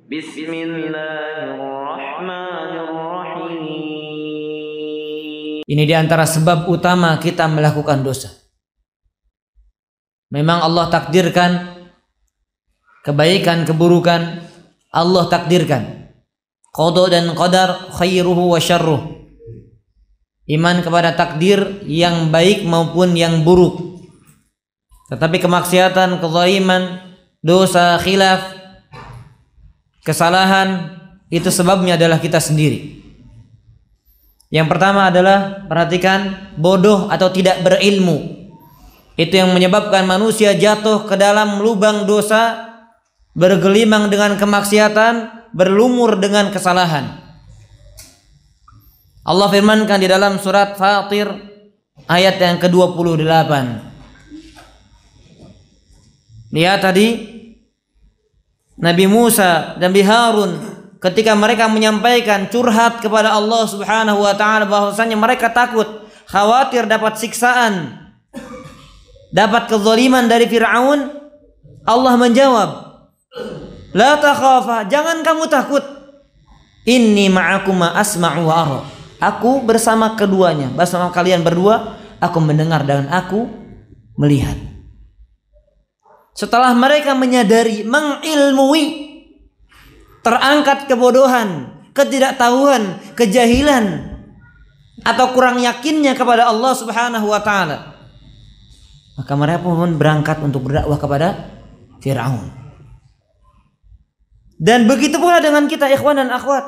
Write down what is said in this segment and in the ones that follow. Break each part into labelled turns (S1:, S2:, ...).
S1: Bismillahirrahmanirrahim. Ini diantara sebab utama kita melakukan dosa. Memang Allah takdirkan kebaikan, keburukan, Allah takdirkan. Qada dan qadar, khairuhu wa syarruh. Iman kepada takdir yang baik maupun yang buruk. Tetapi kemaksiatan, kezaliman, dosa, khilaf, kesalahan, itu sebabnya adalah kita sendiri. Yang pertama adalah perhatikan, bodoh atau tidak berilmu. Itu yang menyebabkan manusia jatuh ke dalam lubang dosa, bergelimang dengan kemaksiatan, berlumur dengan kesalahan. Allah firmankan di dalam surat Fatir ayat yang ke-28. Lihat tadi Nabi Musa dan Nabi Harun ketika mereka menyampaikan curhat kepada Allah Subhanahu wa taala bahwasanya mereka takut, khawatir dapat siksaan, dapat kezaliman dari Fir'aun, Allah menjawab, la takhafa, jangan kamu takut, inni ma'akuma asma'u wa ara, aku bersama keduanya, bersama kalian berdua, aku mendengar dan aku melihat. Setelah mereka menyadari, mengilmui, terangkat kebodohan, ketidaktahuan, kejahilan, atau kurang yakinnya kepada Allah Subhanahu wa taala, maka mereka pun berangkat untuk berdakwah kepada Fir'aun. Dan begitu pula dengan kita, ikhwan dan akhwat.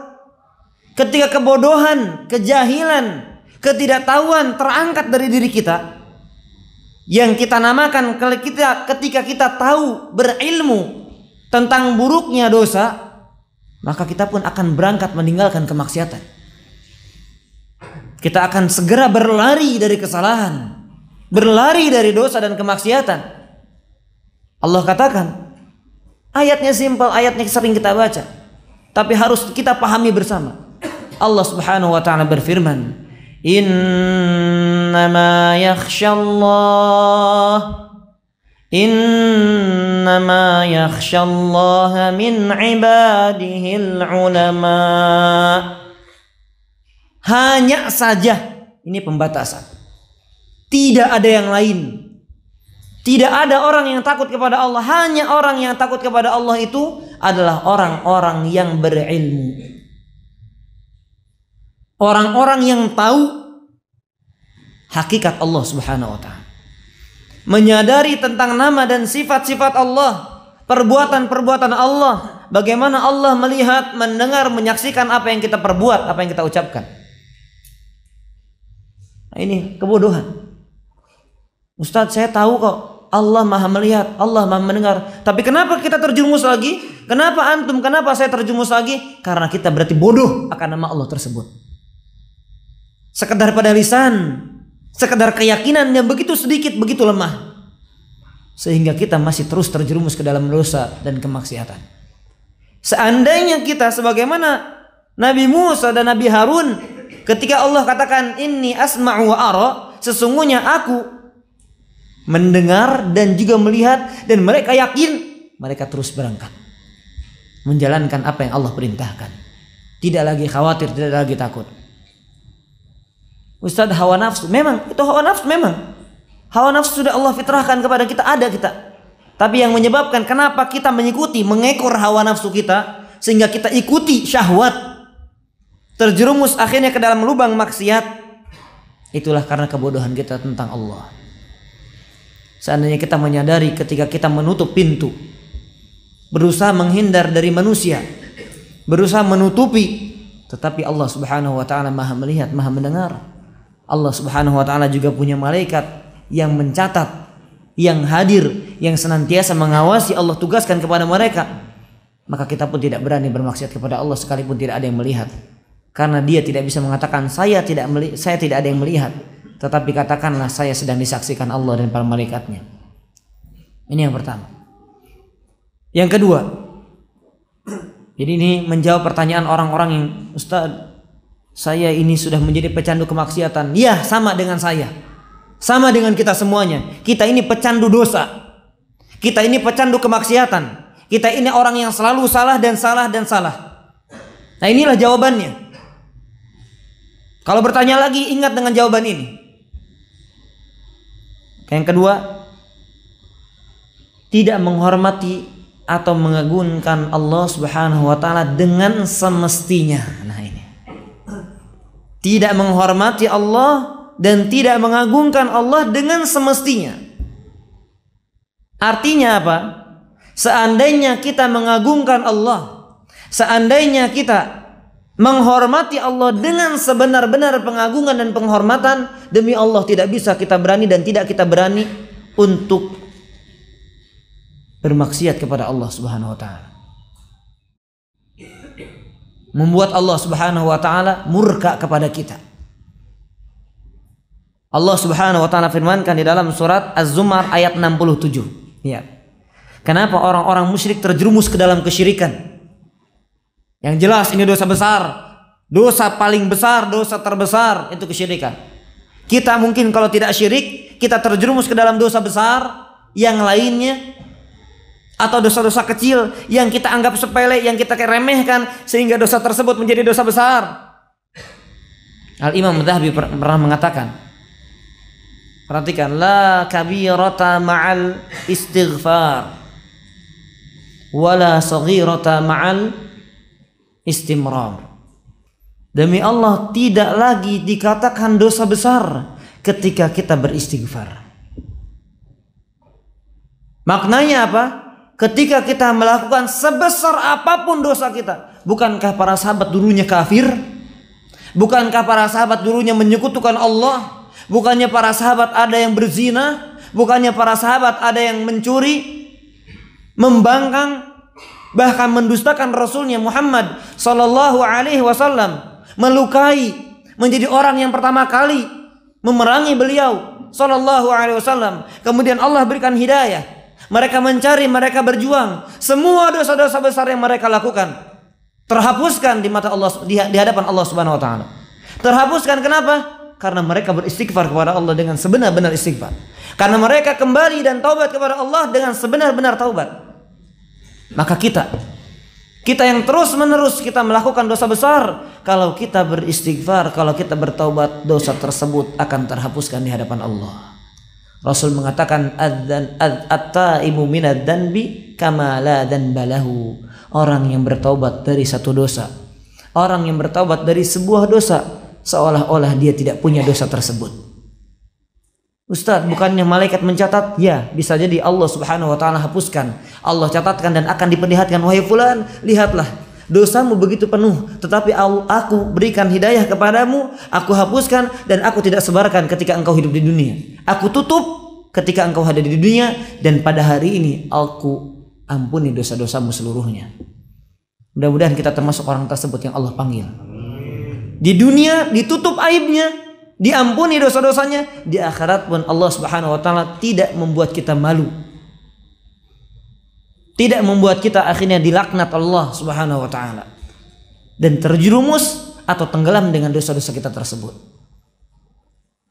S1: Ketika kebodohan, kejahilan, ketidaktahuan terangkat dari diri kita, yang kita namakan ketika kita tahu, berilmu tentang buruknya dosa, maka kita pun akan berangkat meninggalkan kemaksiatan. Kita akan segera berlari dari kesalahan, berlari dari dosa dan kemaksiatan. Allah katakan, ayatnya simpel, ayatnya sering kita baca, tapi harus kita pahami bersama. Allah Subhanahu wa taala berfirman, Innama yakhshallaha min ibadihil ulama. Hanya saja, ini pembatasan, tidak ada yang lain. Tidak ada orang yang takut kepada Allah. Hanya orang yang takut kepada Allah itu adalah orang-orang yang berilmu, orang-orang yang tahu hakikat Allah Subhanahu wa ta'ala, menyadari tentang nama dan sifat-sifat Allah, perbuatan-perbuatan Allah, bagaimana Allah melihat, mendengar, menyaksikan apa yang kita perbuat, apa yang kita ucapkan. Nah, ini kebodohan. Ustadz, saya tahu kok Allah maha melihat, Allah maha mendengar, tapi kenapa kita terjerumus lagi? Kenapa antum, kenapa saya terjerumus lagi? Karena kita berarti bodoh akan nama Allah tersebut. Sekedar pada lisan, sekedar keyakinan yang begitu sedikit, begitu lemah, sehingga kita masih terus terjerumus ke dalam dosa dan kemaksiatan. Seandainya kita sebagaimana Nabi Musa dan Nabi Harun, ketika Allah katakan inni asma'u wa ara, sesungguhnya aku mendengar dan juga melihat, dan mereka yakin, mereka terus berangkat menjalankan apa yang Allah perintahkan, tidak lagi khawatir, tidak lagi takut. Ustaz, hawa nafsu, memang itu hawa nafsu, memang hawa nafsu sudah Allah fitrahkan kepada kita, ada kita. Tapi yang menyebabkan kenapa kita mengikuti, mengekor hawa nafsu kita, sehingga kita ikuti syahwat, terjerumus akhirnya ke dalam lubang maksiat, itulah karena kebodohan kita tentang Allah. Seandainya kita menyadari ketika kita menutup pintu, berusaha menghindar dari manusia, berusaha menutupi, tetapi Allah Subhanahu wa ta'ala maha melihat, maha mendengar. Allah Subhanahu wa ta'ala juga punya malaikat yang mencatat, yang hadir, yang senantiasa mengawasi, Allah tugaskan kepada mereka. Maka kita pun tidak berani bermaksiat kepada Allah sekalipun tidak ada yang melihat, karena Dia tidak bisa mengatakan saya tidak ada yang melihat, tetapi katakanlah saya sedang disaksikan Allah dan para malaikatnya. Ini yang pertama. Yang kedua, jadi ini menjawab pertanyaan orang-orang yang, Ustaz, saya ini sudah menjadi pecandu kemaksiatan. Ya, sama dengan saya, sama dengan kita semuanya. Kita ini pecandu dosa, kita ini pecandu kemaksiatan, Kita ini orang yang selalu salah dan salah dan salah. Nah, inilah jawabannya. Kalau bertanya lagi, ingat dengan jawaban ini. Yang kedua, tidak menghormati atau mengagungkan Allah Subhanahu wa taala dengan semestinya. Nah, ini. Tidak menghormati Allah dan tidak mengagungkan Allah dengan semestinya. Artinya apa? Seandainya kita mengagungkan Allah, seandainya kita menghormati Allah dengan sebenar-benar pengagungan dan penghormatan, demi Allah tidak bisa kita berani dan tidak kita berani untuk bermaksiat kepada Allah Subhanahu wa taala. Membuat Allah Subhanahu wa taala murka kepada kita. Allah Subhanahu wa taala firmankan di dalam surat Az-Zumar ayat 67. Ya. Kenapa orang-orang musyrik terjerumus ke dalam kesyirikan? Yang jelas ini dosa besar. Dosa paling besar, dosa terbesar itu kesyirikan. Kita mungkin kalau tidak syirik, kita terjerumus ke dalam dosa besar yang lainnya, atau dosa-dosa kecil yang kita anggap sepele, yang kita remehkan sehingga dosa tersebut menjadi dosa besar. Al-Imam Adz-Dzahabi pernah mengatakan, perhatikan, la kabirata ma'al istighfar wala saghirata ma'al istimrar. Demi Allah, tidak lagi dikatakan dosa besar ketika kita beristighfar. Maknanya apa? Ketika kita melakukan sebesar apapun dosa kita. Bukankah para sahabat dulunya kafir? Bukankah para sahabat dulunya menyekutukan Allah? Bukannya para sahabat ada yang berzina? Bukannya para sahabat ada yang mencuri, membangkang, bahkan mendustakan Rasulnya Muhammad Sallallahu Alaihi Wasallam, melukai, menjadi orang yang pertama kali memerangi beliau Sallallahu Alaihi Wasallam. Kemudian Allah berikan hidayah. Mereka mencari, mereka berjuang. Semua dosa-dosa besar yang mereka lakukan terhapuskan di mata Allah, di hadapan Allah Subhanahu wa taala. Terhapuskan kenapa? Karena mereka beristighfar kepada Allah dengan sebenar-benar istighfar. Karena mereka kembali dan taubat kepada Allah dengan sebenar-benar taubat. Maka kita yang terus-menerus kita melakukan dosa besar, kalau kita beristighfar, kalau kita bertaubat, dosa tersebut akan terhapuskan di hadapan Allah. Rasul mengatakan at-taibu minadz dzanbi kama la dzanba lahu. Orang yang bertaubat dari satu dosa, orang yang bertaubat dari sebuah dosa, seolah-olah dia tidak punya dosa tersebut. Ustaz, bukannya malaikat mencatat? Ya, bisa jadi Allah Subhanahu wa taala hapuskan. Allah catatkan dan akan diperlihatkan, wahai fulan, lihatlah, dosamu begitu penuh, tetapi aku berikan hidayah kepadamu, aku hapuskan dan aku tidak sebarkan ketika engkau hidup di dunia. Aku tutup ketika engkau ada di dunia, dan pada hari ini aku ampuni dosa-dosamu seluruhnya. Mudah-mudahan kita termasuk orang tersebut yang Allah panggil. Di dunia ditutup aibnya, diampuni dosa-dosanya. Di akhirat pun Allah Subhanahu wa taala tidak membuat kita malu, tidak membuat kita akhirnya dilaknat Allah Subhanahu wa taala dan terjerumus atau tenggelam dengan dosa-dosa kita tersebut.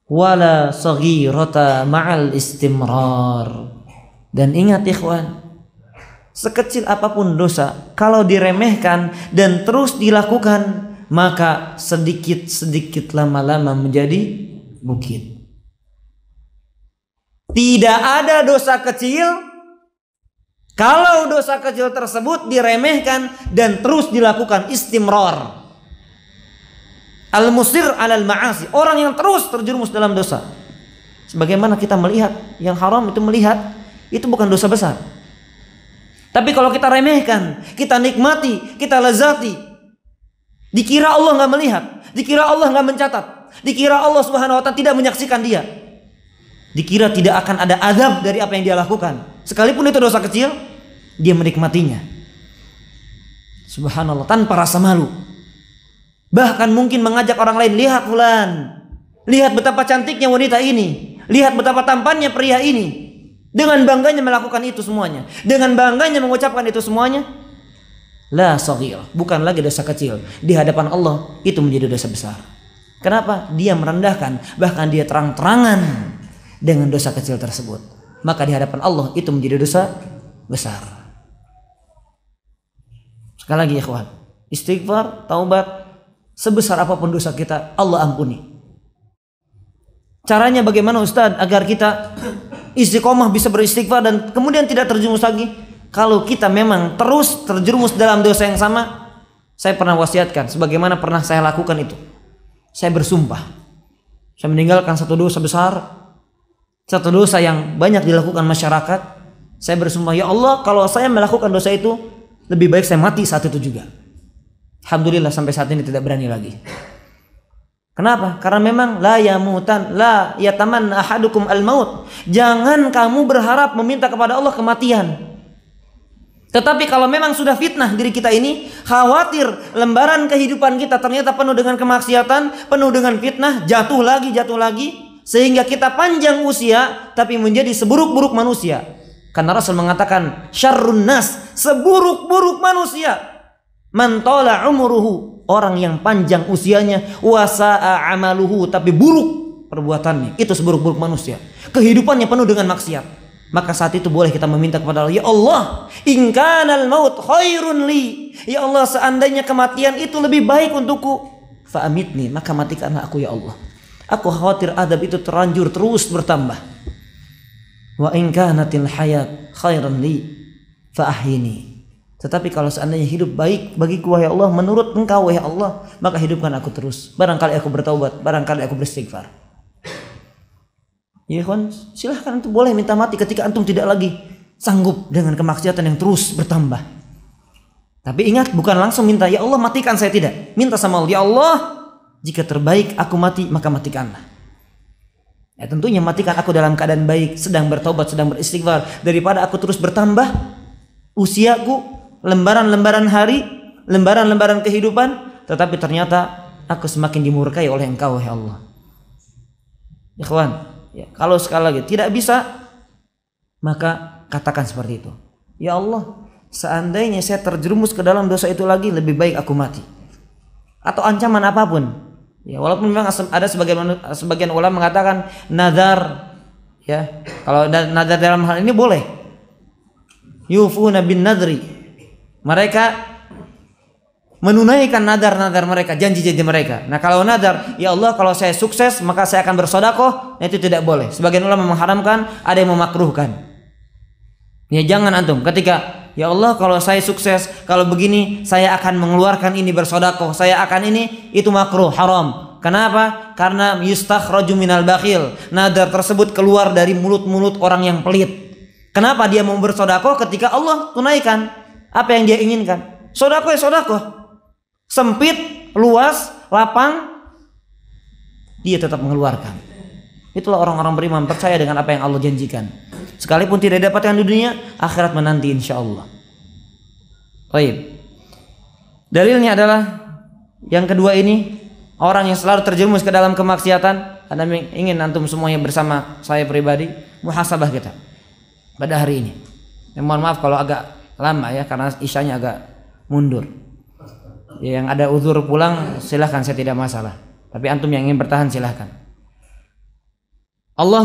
S1: Wala saghirata ma'al istimrar. Dan ingat ikhwan, sekecil apapun dosa, kalau diremehkan dan terus dilakukan, maka sedikit-sedikit lama-lama menjadi bukit. Tidak ada dosa kecil kalau dosa kecil tersebut diremehkan dan terus dilakukan, istimrar. Al-musir alal ma'asi, orang yang terus terjerumus dalam dosa. Sebagaimana kita melihat yang haram itu, melihat itu bukan dosa besar. Tapi kalau kita remehkan, kita nikmati, kita lezati, dikira Allah nggak melihat, dikira Allah nggak mencatat, dikira Allah Subhanahu wa taala tidak menyaksikan dia, dikira tidak akan ada azab dari apa yang dia lakukan. Sekalipun itu dosa kecil, dia menikmatinya. Subhanallah, tanpa rasa malu. Bahkan mungkin mengajak orang lain, lihat fulan, lihat betapa cantiknya wanita ini, lihat betapa tampannya pria ini. Dengan bangganya melakukan itu semuanya, dengan bangganya mengucapkan itu semuanya. La saghir, bukan lagi dosa kecil. Di hadapan Allah itu menjadi dosa besar. Kenapa? Dia merendahkan, bahkan dia terang-terangan dengan dosa kecil tersebut. Maka di hadapan Allah itu menjadi dosa besar. Sekali lagi ikhwan, istighfar, taubat, sebesar apapun dosa kita, Allah ampuni. Caranya bagaimana Ustaz agar kita istiqomah bisa beristighfar dan kemudian tidak terjerumus lagi? Kalau kita memang terus terjerumus dalam dosa yang sama, saya pernah wasiatkan sebagaimana pernah saya lakukan itu. Saya bersumpah, saya meninggalkan satu dosa besar, satu dosa yang banyak dilakukan masyarakat. Saya bersumpah, ya Allah, kalau saya melakukan dosa itu, lebih baik saya mati saat itu juga. Alhamdulillah sampai saat ini tidak berani lagi. Kenapa? Karena memang la yatamanna ahadukum al-maut. Jangan kamu berharap meminta kepada Allah kematian. Tetapi kalau memang sudah fitnah diri kita ini, khawatir lembaran kehidupan kita ternyata penuh dengan kemaksiatan, penuh dengan fitnah, jatuh lagi, sehingga kita panjang usia tapi menjadi seburuk-buruk manusia. Karena Rasul mengatakan syarrun nas, seburuk-buruk manusia, man tala umruhu, orang yang panjang usianya, wasa'a amaluhu, tapi buruk perbuatannya. Itu seburuk-buruk manusia, kehidupannya penuh dengan maksiat. Maka saat itu boleh kita meminta kepada Allah, ya Allah, in kanal maut khairun li, ya Allah, seandainya kematian itu lebih baik untukku, fa amitni, maka matikanlah aku ya Allah. Aku khawatir adab itu terlanjur terus bertambah. Wa in kanatil hayat khairan li fa ahyini. Tetapi kalau seandainya hidup baik bagiku wahai Allah, menurut Engkau wahai Allah, maka hidupkan aku terus. Barangkali aku bertaubat, barangkali aku beristighfar. Ya kawan, silahkan antum boleh minta mati ketika antum tidak lagi sanggup dengan kemaksiatan yang terus bertambah. Tapi ingat, bukan langsung minta, ya Allah matikan saya, tidak. Minta sama Allah, ya Allah, jika terbaik aku mati, maka matikanlah. Ya tentunya matikan aku dalam keadaan baik, sedang bertobat, sedang beristighfar, daripada aku terus bertambah usiaku, lembaran-lembaran hari, lembaran-lembaran kehidupan, tetapi ternyata aku semakin dimurkai oleh Engkau ya Allah. Ya kawan, ya, kalau sekali lagi tidak bisa, maka katakan seperti itu. Ya Allah, seandainya saya terjerumus ke dalam dosa itu lagi, lebih baik aku mati. Atau ancaman apapun. Ya, walaupun memang ada sebagian ulama mengatakan nazar, ya, kalau nazar dalam hal ini boleh. Yufuna bin nadri. Mereka menunaikan nadar-nadar mereka, janji-janji mereka. Nah, kalau nadar, ya Allah, kalau saya sukses maka saya akan bersedekah, itu tidak boleh. Sebagian ulama mengharamkan, ada yang memakruhkan. Ya jangan antum ketika, ya Allah, kalau saya sukses, kalau begini saya akan mengeluarkan ini bersedekah, saya akan ini, itu makruh, haram. Kenapa? Karena yustakhraju minal bakhil. Nadar tersebut keluar dari mulut-mulut orang yang pelit. Kenapa dia mau bersedekah ketika Allah tunaikan apa yang dia inginkan? Sedekah ya sedekah. Sempit, luas, lapang, dia tetap mengeluarkan. Itulah orang-orang beriman, percaya dengan apa yang Allah janjikan. Sekalipun tidak dapatkan di dunia, akhirat menanti insyaallah. Baik. Dalilnya adalah yang kedua ini, orang yang selalu terjerumus ke dalam kemaksiatan. Anda ingin antum semuanya bersama saya pribadi muhasabah kita pada hari ini. Mohon maaf kalau agak lama ya, karena isyanya agak mundur. Yang ada uzur pulang silahkan, saya tidak masalah. Tapi antum yang ingin bertahan silahkan. Allah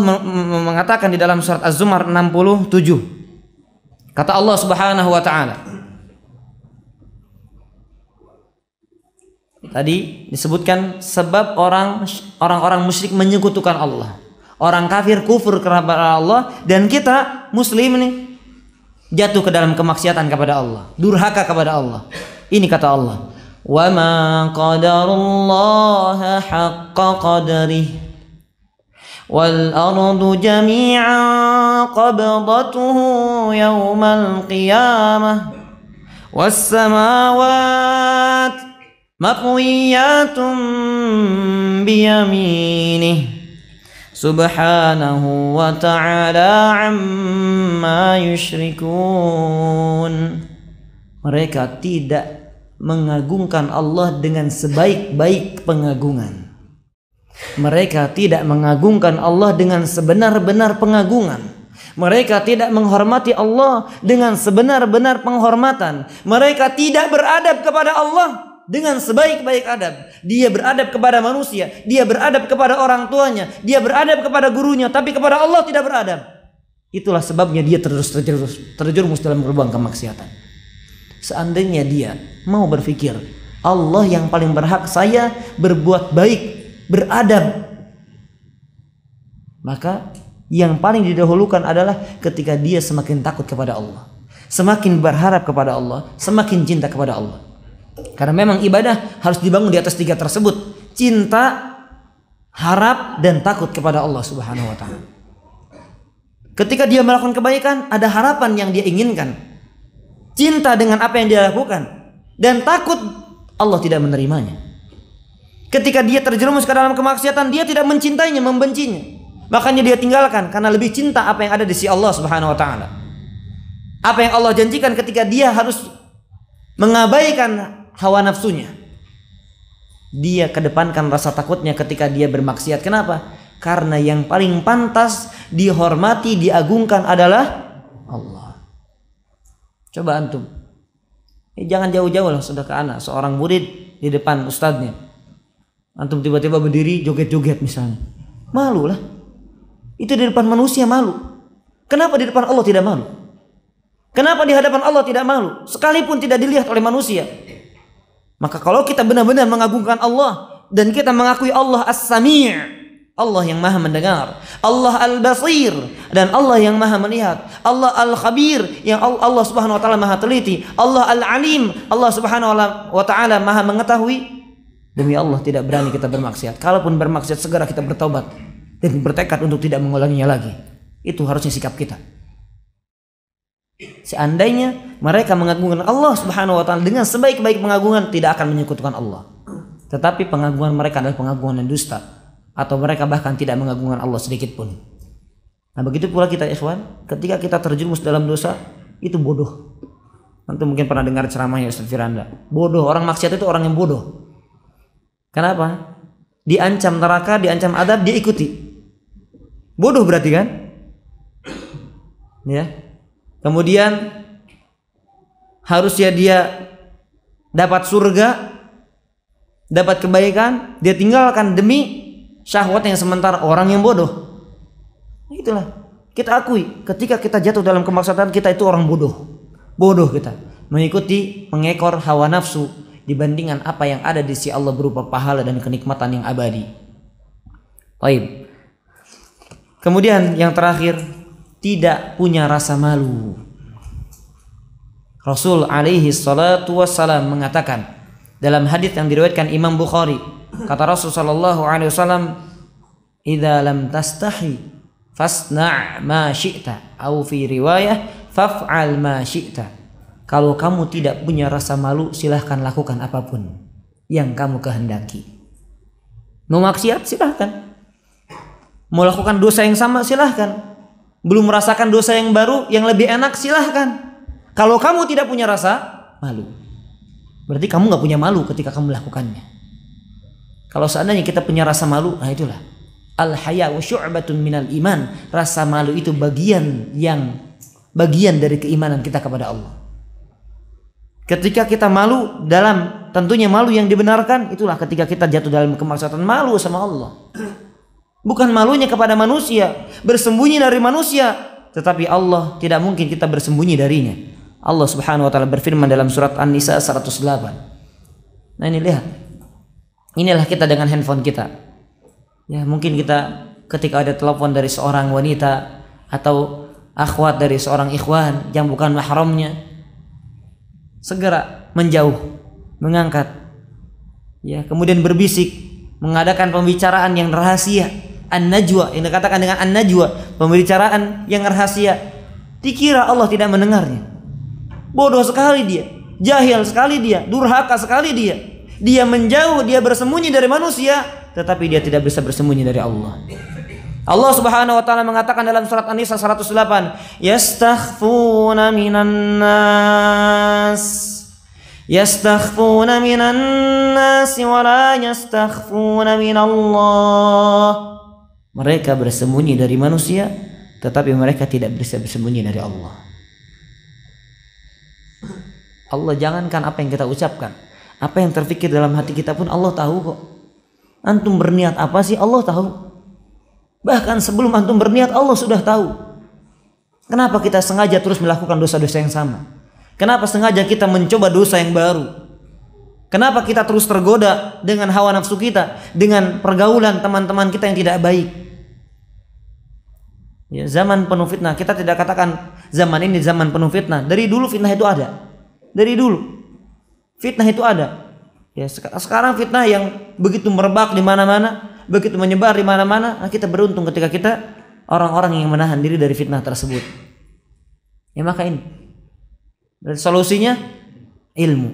S1: mengatakan di dalam surat Az-Zumar 67. Kata Allah Subhanahu wa taala. Tadi disebutkan sebab orang-orang musyrik menyekutukan Allah. Orang kafir kufur kepada Allah, dan kita muslim ini jatuh ke dalam kemaksiatan kepada Allah, durhaka kepada Allah. Ini kata Allah, wa ma qadarullaha haqqa qadrihi wal ardu jami'an qabdatuhu yawmal qiyamah was samawat maqwiyatun biyaminih subhanahu wa ta'ala amma yushrikun. Mereka tidak mengagungkan Allah dengan sebaik-baik pengagungan. Mereka tidak mengagungkan Allah dengan sebenar-benar pengagungan. Mereka tidak menghormati Allah dengan sebenar-benar penghormatan. Mereka tidak beradab kepada Allah dengan sebaik-baik adab. Dia beradab kepada manusia, dia beradab kepada orang tuanya, dia beradab kepada gurunya, tapi kepada Allah tidak beradab. Itulah sebabnya dia terjerumus dalam lubang kemaksiatan. Seandainya dia mau berpikir, Allah yang paling berhak saya berbuat baik, beradab, maka yang paling didahulukan adalah ketika dia semakin takut kepada Allah, semakin berharap kepada Allah, semakin cinta kepada Allah. Karena memang ibadah harus dibangun di atas 3 tersebut: cinta, harap, dan takut kepada Allah Subhanahu wa ta'ala. Ketika dia melakukan kebaikan, ada harapan yang dia inginkan, cinta dengan apa yang dia lakukan, dan takut Allah tidak menerimanya. Ketika dia terjerumus ke dalam kemaksiatan, dia tidak mencintainya, membencinya, makanya dia tinggalkan karena lebih cinta apa yang ada di sisi Allah Subhanahu wa ta'ala. Apa yang Allah janjikan ketika dia harus mengabaikan hawa nafsunya, dia kedepankan rasa takutnya ketika dia bermaksiat. Kenapa? Karena yang paling pantas dihormati, diagungkan adalah Allah. Coba antum, jangan jauh-jauh lah sudah ke anak seorang murid di depan ustadznya, antum tiba-tiba berdiri joget-joget misalnya, malu lah. Itu di depan manusia malu. Kenapa di depan Allah tidak malu? Kenapa di hadapan Allah tidak malu? Sekalipun tidak dilihat oleh manusia. Maka kalau kita benar-benar mengagungkan Allah dan kita mengakui Allah As-Sami', Allah yang maha mendengar, Allah Al-Basir, dan Allah yang maha melihat, Allah Al-Khabir, yang Allah Subhanahu wa ta'ala maha teliti, Allah Al-Alim, Allah Subhanahu wa ta'ala maha mengetahui, demi Allah tidak berani kita bermaksiat. Kalaupun bermaksiat, segera kita bertaubat dan bertekad untuk tidak mengulanginya lagi. Itu harusnya sikap kita. Seandainya mereka mengagungkan Allah Subhanahu wa ta'ala dengan sebaik-baik pengagungan, tidak akan menyekutukan Allah. Tetapi pengagungan mereka adalah pengagungan yang dusta, atau mereka bahkan tidak mengagungkan Allah sedikit pun. Nah, begitu pula kita ikhwan, ketika kita terjerumus dalam dosa, itu bodoh. Antum mungkin pernah dengar ceramahnya Ustaz Firanda. Bodoh, orang maksiat itu orang yang bodoh. Kenapa? Diancam neraka, diancam adab, dia ikuti. Bodoh berarti kan? Ya. Kemudian harusnya dia dapat surga, dapat kebaikan, dia tinggalkan demi syahwat yang sementara, orang yang bodoh. Itulah kita akui, ketika kita jatuh dalam kemaksiatan, kita itu orang bodoh. Bodoh kita mengikuti, mengekor hawa nafsu dibandingkan apa yang ada di sisi Allah berupa pahala dan kenikmatan yang abadi. Baik. Kemudian yang terakhir, tidak punya rasa malu. Rasul alaihi salatu wassalam mengatakan dalam hadis yang diriwayatkan Imam Bukhari, kata Rasul sallallahu alaihi wasallam, "Idza lam tastahi fasna' ma syi'ta," atau fi riwayah faf'al ma syi'ta. Kalau kamu tidak punya rasa malu, silahkan lakukan apapun yang kamu kehendaki. Mau maksiat silahkan, mau lakukan dosa yang sama silahkan, belum merasakan dosa yang baru yang lebih enak silahkan. Kalau kamu tidak punya rasa malu, berarti kamu nggak punya malu ketika kamu melakukannya. Kalau seandainya kita punya rasa malu, nah itulah al-haya'u syu'batun minal iman. Rasa malu itu bagian dari keimanan kita kepada Allah. Ketika kita malu, dalam tentunya malu yang dibenarkan, itulah ketika kita jatuh dalam kemaksiatan, malu sama Allah. Bukan malunya kepada manusia, bersembunyi dari manusia, tetapi Allah tidak mungkin kita bersembunyi darinya. Allah Subhanahu wa ta'ala berfirman dalam surat An-Nisa 108. Nah ini lihat, inilah kita dengan handphone kita. Ya, mungkin kita ketika ada telepon dari seorang wanita atau akhwat dari seorang ikhwan yang bukan mahramnya, segera menjauh, mengangkat, ya, kemudian berbisik, mengadakan pembicaraan yang rahasia, an-najwa, yang dikatakan dengan an-najwa, pembicaraan yang rahasia. Dikira Allah tidak mendengarnya. Bodoh sekali dia, jahil sekali dia, durhaka sekali dia. Dia menjauh, dia bersembunyi dari manusia, tetapi dia tidak bisa bersembunyi dari Allah. Allah Subhanahu wa ta'ala mengatakan dalam surat An-Nisa 108, yastakhfuna minan nas, yastakhfuna minan nas wa la yastakhfuna minallah. Mereka bersembunyi dari manusia, tetapi mereka tidak bisa bersembunyi dari Allah. Allah jangankan apa yang kita ucapkan, apa yang terfikir dalam hati kita pun Allah tahu kok. Antum berniat apa sih, Allah tahu. Bahkan sebelum antum berniat, Allah sudah tahu. Kenapa kita sengaja terus melakukan dosa-dosa yang sama? Kenapa sengaja kita mencoba dosa yang baru? Kenapa kita terus tergoda dengan hawa nafsu kita, dengan pergaulan teman-teman kita yang tidak baik? Ya, zaman penuh fitnah. Kita tidak katakan zaman ini zaman penuh fitnah. Dari dulu fitnah itu ada. Dari dulu fitnah itu ada. Ya, sekarang fitnah yang begitu merebak di mana-mana, begitu menyebar di mana-mana. Nah, kita beruntung ketika kita orang-orang yang menahan diri dari fitnah tersebut. Ya, maka ini dan solusinya ilmu.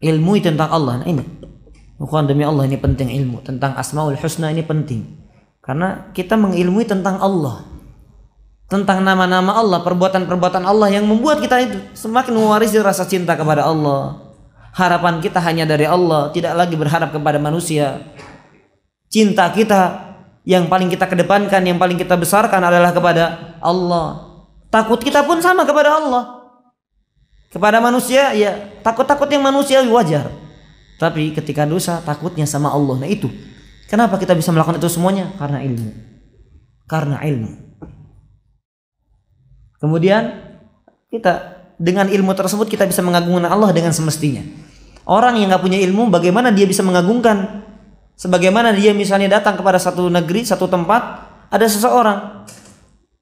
S1: Ilmu tentang Allah. Nah, ini. Bukan demi Allah, ini penting ilmu tentang Asmaul Husna, ini penting. Karena kita mengilmui tentang Allah. Tentang nama-nama Allah, perbuatan-perbuatan Allah yang membuat kita itu semakin mewarisi rasa cinta kepada Allah. Harapan kita hanya dari Allah, tidak lagi berharap kepada manusia. Cinta kita yang paling kita kedepankan, yang paling kita besarkan adalah kepada Allah. Takut kita pun sama kepada Allah. Kepada manusia ya takut-takut yang manusiawi wajar. Tapi ketika dosa takutnya sama Allah. Nah itu. Kenapa kita bisa melakukan itu semuanya? Karena ilmu. Karena ilmu. Kemudian kita dengan ilmu tersebut kita bisa mengagungkan Allah dengan semestinya. Orang yang nggak punya ilmu, bagaimana dia bisa mengagungkan? Sebagaimana dia misalnya datang kepada satu negeri, satu tempat, ada seseorang.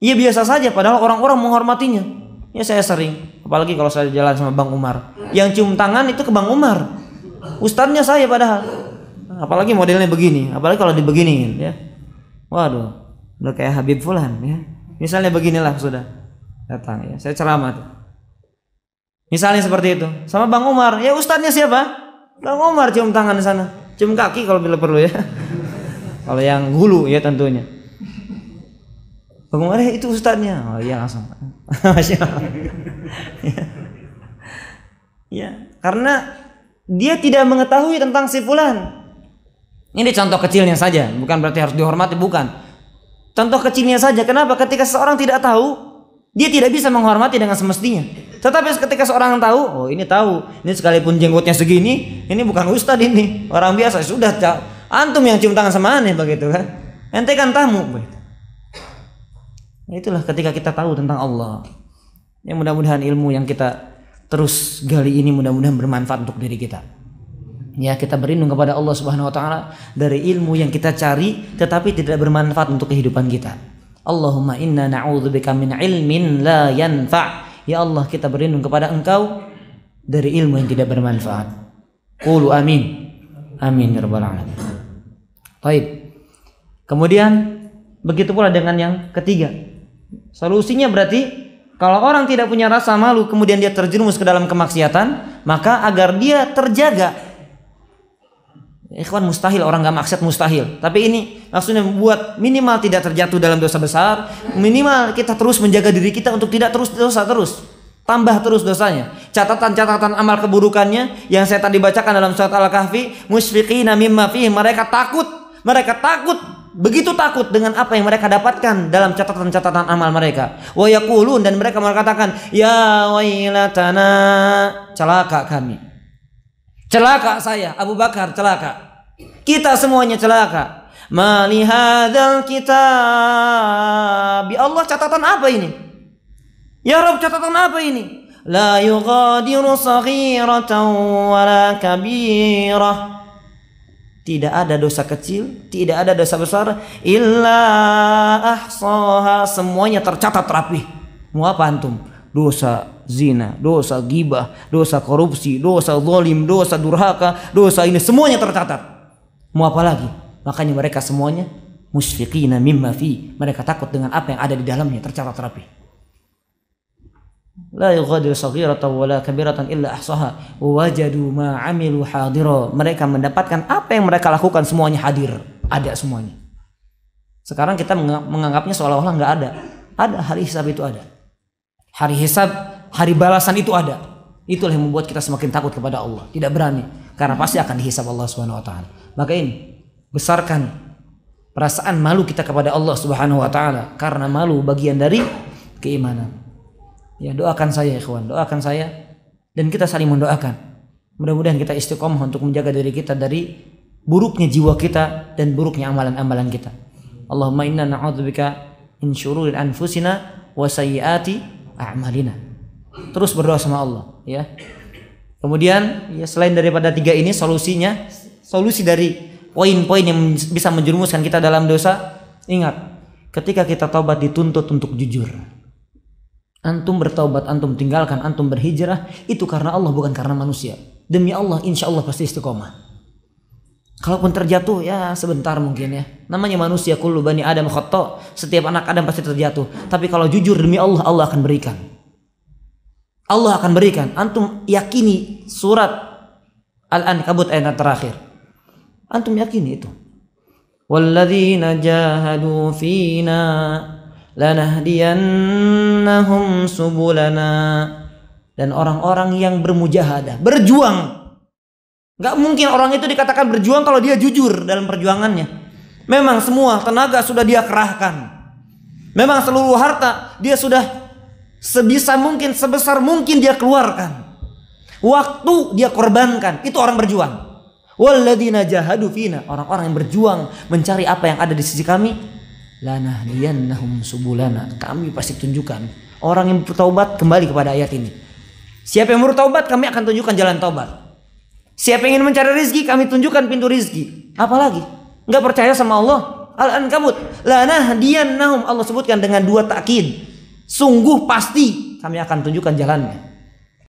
S1: Ia biasa saja, padahal orang-orang menghormatinya. Ya saya sering, apalagi kalau saya jalan sama Bang Umar. Yang cium tangan itu ke Bang Umar. Ustadznya saya padahal. Apalagi modelnya begini, apalagi kalau dibeginiin ya. Waduh, udah kayak Habib Fulan ya. Misalnya beginilah sudah datang ya. Saya ceramah tuh. Misalnya seperti itu. Sama Bang Umar, ya ustadznya siapa? Bang Umar cium tangan di sana. Cium kaki kalau bila perlu ya. Kalau yang hulu ya tentunya. Bang Umar, itu ustadznya. Oh iya langsung. Masya Allah. Ya, karena dia tidak mengetahui tentang si fulan. Ini contoh kecilnya saja, bukan berarti harus dihormati, bukan. Contoh kecilnya saja. Kenapa? Ketika seorang tidak tahu, dia tidak bisa menghormati dengan semestinya. Tetapi ketika seorang tahu, oh ini tahu, ini sekalipun jenggotnya segini, ini bukan ustadz ini, orang biasa. Sudah, antum yang cium tangan sama aneh begitu kan? Ente kan tamu. Begitu. Itulah ketika kita tahu tentang Allah. Ya mudah-mudahan ilmu yang kita terus gali ini mudah-mudahan bermanfaat untuk diri kita. Ya kita berlindung kepada Allah Subhanahu wa taala dari ilmu yang kita cari tetapi tidak bermanfaat untuk kehidupan kita. Allahumma inna na'udzubika min ilmin la yanfa'. Ya Allah, kita berlindung kepada Engkau dari ilmu yang tidak bermanfaat. Qulu amin. Amin ya rabbal alamin. Baik. Kemudian begitu pula dengan yang ketiga. Solusinya berarti kalau orang tidak punya rasa malu kemudian dia terjerumus ke dalam kemaksiatan, maka agar dia terjaga. Ikhwan, mustahil orang gak maksiat, mustahil. Tapi ini maksudnya membuat minimal tidak terjatuh dalam dosa besar, minimal kita terus menjaga diri kita untuk tidak terus dosa terus. Tambah terus dosanya. Catatan-catatan amal keburukannya yang saya tadi bacakan dalam surat Al-Kahfi, musfiqina mimma fihi, mereka takut, begitu takut dengan apa yang mereka dapatkan dalam catatan-catatan amal mereka. Wa yaqulun, dan mereka mengatakan, ya wailatana, celaka kami. Celaka saya, Abu Bakar celaka. Kita semuanya celaka. Ma li hadzal kitab. Ya Allah, catatan apa ini? Ya Rabb, catatan apa ini? La yughadiru saghiratan wala kabirah. Tidak ada dosa kecil, tidak ada dosa besar, illa ahsaha, semuanya tercatat rapi. Mau apa antum? Dosa zina, dosa ghibah, dosa korupsi, dosa zalim, dosa durhaka, dosa ini semuanya tercatat. Mau apa lagi? Makanya mereka semuanya musfiqina mimma fi, mereka takut dengan apa yang ada di dalamnya, tercatat rapi. La yughadiru saghiratan wala kabiratan illa ahsaha wa wajadu ma 'amilu hadira. Mereka mendapatkan apa yang mereka lakukan semuanya hadir, ada semuanya. Sekarang kita menganggapnya seolah-olah enggak ada. Ada, hari hisab itu ada. Hari hisab, hari balasan itu ada. Itulah yang membuat kita semakin takut kepada Allah, tidak berani karena pasti akan dihisab Allah Subhanahu wa taala. Maka ini besarkan perasaan malu kita kepada Allah Subhanahu wa taala, karena malu bagian dari keimanan. Ya, doakan saya ikhwan, doakan saya dan kita saling mendoakan. Mudah-mudahan kita istiqomah untuk menjaga diri kita dari buruknya jiwa kita dan buruknya amalan-amalan kita. Allahumma inna na'udzubika min syururi anfusina wa sayyiati a'malina. Terus berdoa sama Allah, ya. Kemudian ya selain daripada 3 ini solusinya, solusi dari poin-poin yang bisa menjerumuskan kita dalam dosa, ingat, ketika kita taubat dituntut untuk jujur. Antum bertaubat, antum tinggalkan, antum berhijrah, itu karena Allah bukan karena manusia. Demi Allah, insya Allah pasti istiqomah. Kalaupun terjatuh, ya sebentar mungkin ya. Namanya manusia, kullu bani Adam khata'. Setiap anak Adam pasti terjatuh. Tapi kalau jujur demi Allah, Allah akan berikan. Allah akan berikan. Antum yakini surat Al-Ankabut ayat terakhir. Antum yakini itu. Walladzina jahadu fina lanahdiyannahum subulana. Dan orang-orang yang bermujahadah, berjuang. Gak mungkin orang itu dikatakan berjuang kalau dia jujur dalam perjuangannya. Memang semua tenaga sudah dia kerahkan. Memang seluruh harta dia sudah sebisa mungkin, sebesar mungkin dia keluarkan. Waktu dia korbankan. Itu orang berjuang. Walladzina jahadu fina, orang-orang yang berjuang mencari apa yang ada di sisi kami, lanahdiyannahum subulana, kami pasti tunjukkan. Orang yang bertaubat kembali kepada ayat ini. Siapa yang bertaubat, kami akan tunjukkan jalan taubat. Siapa yang ingin mencari rizki, kami tunjukkan pintu rizki. Apalagi nggak percaya sama Allah. Al-Ankabut, lanahdiyannahum, Allah sebutkan dengan 2 takkid. Sungguh pasti kami akan tunjukkan jalannya.